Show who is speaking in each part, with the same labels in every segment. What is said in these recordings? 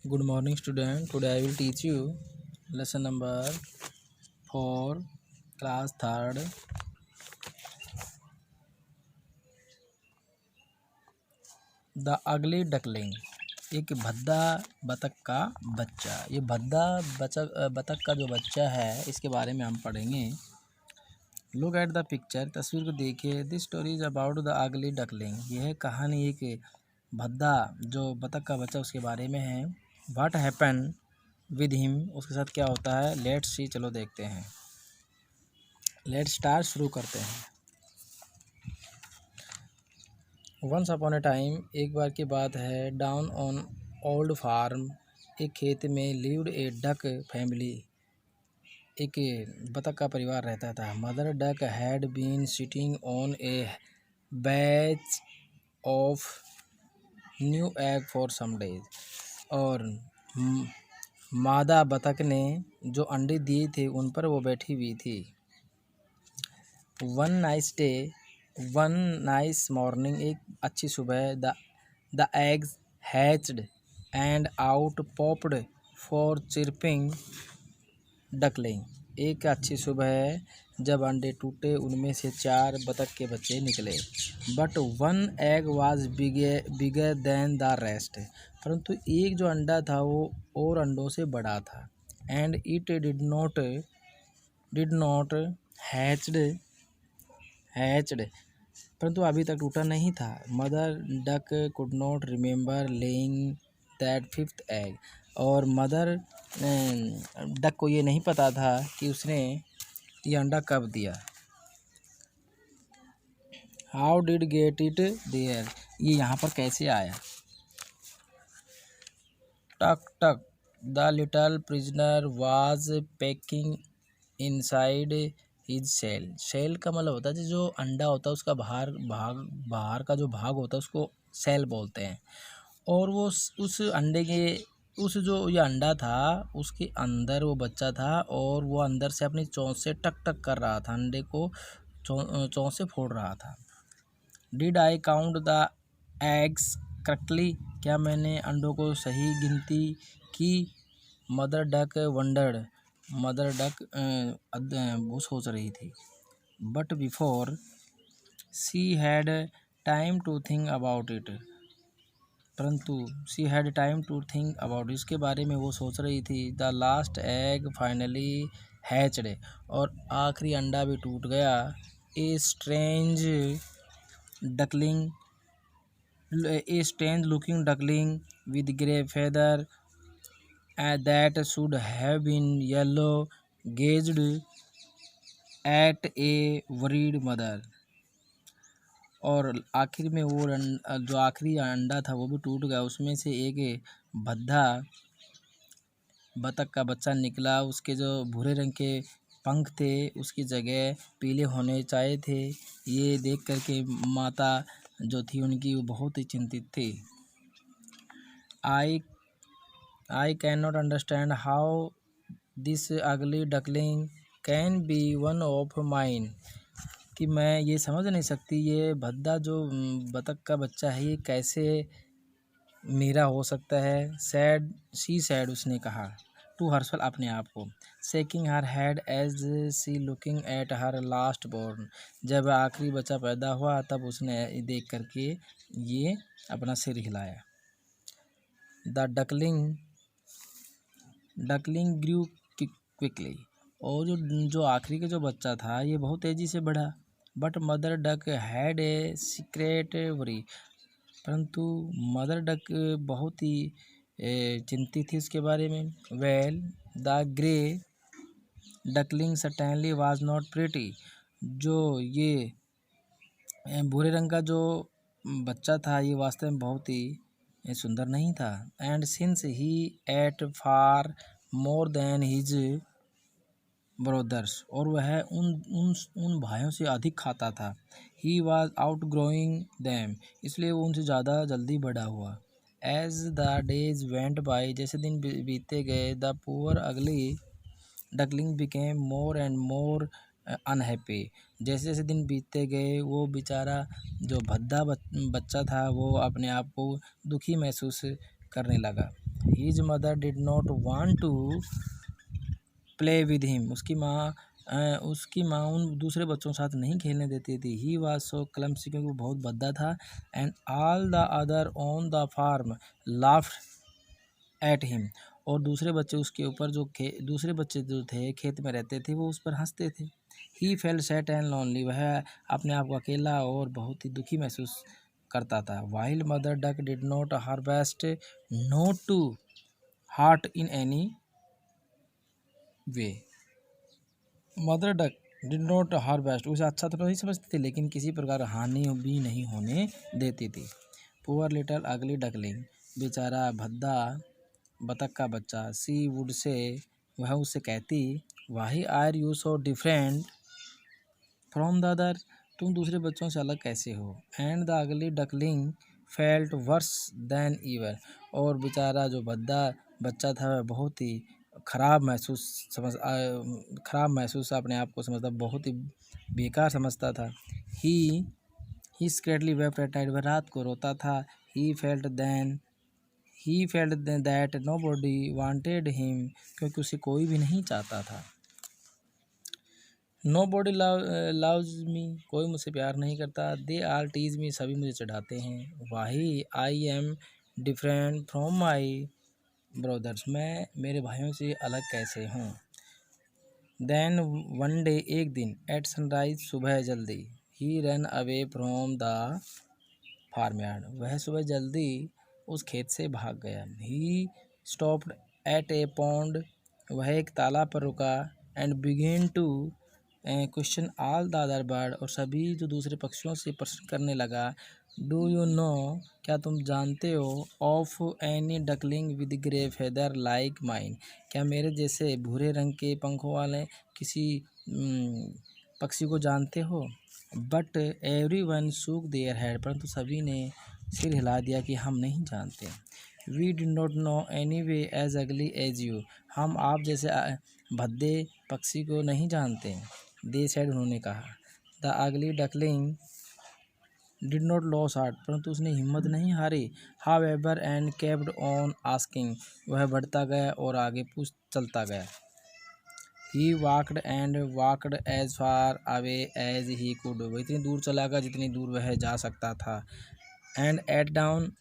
Speaker 1: Good morning, student. Today I will teach you lesson number 4, class 3rd. The ugly duckling. एक भद्दा बतख का बच्चा। ये भद्दा बतख का जो बच्चा है इसके बारे में हम पढ़ेंगे। Look at the picture. तस्वीर को देखिए। This story is about the ugly duckling. यह कहानी एक भद्दा जो बतख का बच्चा उसके बारे में है। व्हाट हैपन विद हिम, उसके साथ क्या होता है। लेट्स सी, चलो देखते हैं। लेट्स स्टार्ट, शुरू करते हैं। वंस अपॉन ए टाइम, एक बार की बात है। डाउन ऑन ओल्ड फार्म, एक खेत में लिव्ड ए डक फैमिली, एक बतख का परिवार रहता था। Mother duck had been sitting on a batch of new egg for some days, और मादा बतख ने जो अंडे दिए थे उन पर वो बैठी हुई थी। वन नाइस मॉर्निंग, एक अच्छी सुबह। The eggs hatched and out popped for chirping duckling, एक अच्छी सुबह जब अंडे टूटे उनमें से 4 बतख के बच्चे निकले। But one egg was bigger than the rest, परंतु एक जो अंडा था वो और अंडों से बड़ा था। And it did not hatched, परंतु अभी तक टूटा नहीं था। Mother duck could not remember laying that 5th egg, और मदर डक को ये नहीं पता था कि उसने ये अंडा कब दिया। How did get it there, ये यहाँ पर कैसे आया। टक टक, the little prisoner was pecking inside his shell. Shell का मतलब होता है जो अंडा होता है उसका बाहर का जो भाग होता है उसको सेल बोलते हैं। और वो उस अंडे के जो ये अंडा था उसके अंदर वो बच्चा था, और वो अंदर से अपनी चोंच से टक टक कर रहा था, अंडे को चोंच से फोड़ रहा था। Did I count the eggs correctly, क्या मैंने अंडों को सही गिनती की। Mother duck wondered, mother duck वो सोच रही थी। But before she had time to think about it, परंतु she had time to think about, इसके बारे में वो सोच रही थी। The last egg finally hatched, और आखिरी अंडा भी टूट गया। A strange looking duckling with grey feather that should have been yellow gazed at a worried mother, और आखिर में वो जो आखिरी अंडा था वो भी टूट गया। उसमें से एक भद्दा बतख का बच्चा निकला। उसके जो भूरे रंग के पंख थे उसकी जगह पीले होने चाहिए थे। ये देख करके माता जो थी उनकी वो बहुत ही चिंतित थी। I cannot understand how this ugly duckling can be one of mine, कि मैं ये समझ नहीं सकती ये भद्दा जो बतख का बच्चा है ये कैसे मेरा हो सकता है। शी सैड, उसने कहा। टू हर्षल, अपने आप को। Shaking her head as she looking at her last born, जब आखिरी बच्चा पैदा हुआ तब उसने देख करके ये अपना सिर हिलाया। द डकलिंग ग्रू क्विकली, और जो आखिरी का जो बच्चा था ये बहुत तेज़ी से बढ़ा। But mother duck had a secret worry, परंतु मदर डक बहुत ही चिंतित थी उसके बारे में। Well the grey duckling certainly was not pretty, जो ये भूरे रंग का जो बच्चा था ये वास्तव में बहुत ही सुंदर नहीं था। And since he ate far more than his brothers, और वह उन भाइयों से अधिक खाता था। He was outgrowing them, इसलिए वो उनसे ज़्यादा जल्दी बड़ा हुआ। As the days went by, जैसे दिन बीतते गए, the poor ugly duckling became more and more unhappy, जैसे जैसे दिन बीतते गए वो बेचारा जो भद्दा बच्चा था वो अपने आप को दुखी महसूस करने लगा। His mother did not want to play with him. उसकी माँ उन दूसरे बच्चों के साथ नहीं खेलने देती थी. He was so clumsy, क्योंकि वो बहुत भद्दा था. And all the other on the farm laughed at him. और दूसरे बच्चे उसके ऊपर दूसरे बच्चे जो थे खेत में रहते थे वो उस पर हंसते थे. He felt sad and lonely. वह अपने आप को अकेला और बहुत ही दुखी महसूस करता था. While mother duck did not harvest, not to hurt in any way. Mother duck did not harvest, उसे अच्छा तो नहीं समझती थी लेकिन किसी प्रकार हानि भी नहीं होने देती थी. पुअर लिटल अगली डकलिंग, बेचारा भद्दा बतख का बच्चा. सी वुड से, वह उससे कहती, why are you so different from the other, तुम दूसरे बच्चों से अलग कैसे हो. And the ugly duckling felt worse than ever, और बेचारा जो भद्दा बच्चा था वह बहुत ही खराब महसूस अपने आप को समझता, बहुत ही बेकार समझता था. He secretly wept at night, वह रात को रोता था. He felt that nobody wanted him, क्योंकि उसे कोई भी नहीं चाहता था. नो बॉडी लव्स मी, कोई मुझसे प्यार नहीं करता. दे आर टीज मी, सभी मुझे चढ़ाते हैं. Why I am different from my brothers, मैं मेरे भाइयों से अलग कैसे हूँ. देन वन डे, एक दिन, एट सनराइज, सुबह जल्दी. He run away from the farmyard, वह सुबह जल्दी उस खेत से भाग गया. He stopped at a pond, वह एक तालाब पर रुका. And began to question all the other bird, और सभी जो दूसरे पक्षियों से प्रश्न करने लगा. डू यू नो, क्या तुम जानते हो, of any duckling with grey feather like mine, क्या मेरे जैसे भूरे रंग के पंखों वाले किसी पक्षी को जानते हो. But every one shook their head, परंतु सभी ने सिर हिला दिया कि हम नहीं जानते. We did not know any way as ugly as you, हम आप जैसे भद्दे पक्षी को नहीं जानते. दे सेड, उन्होंने कहा. The ugly duckling did not lose heart, परंतु उसने हिम्मत नहीं हारी. However and kept on asking, वह बढ़ता गया और आगे चलता गया. He walked and walked as far away as he could, वह इतनी दूर चला गया जितनी दूर वह जा सकता था. एंड एट डाउन,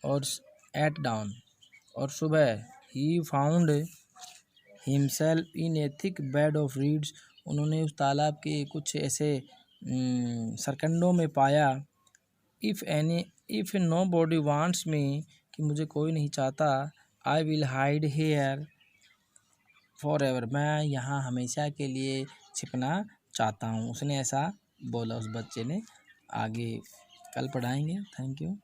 Speaker 1: और सुबह. He found himself in a thick bed of reeds, उन्होंने उस तालाब के कुछ ऐसे सरकंडों में पाया. If nobody wants me, कि मुझे कोई नहीं चाहता. I will hide here forever, मैं यहाँ हमेशा के लिए छिपना चाहता हूँ. उसने ऐसा बोला उस बच्चे ने. आगे कल पढ़ाएंगे. Thank you.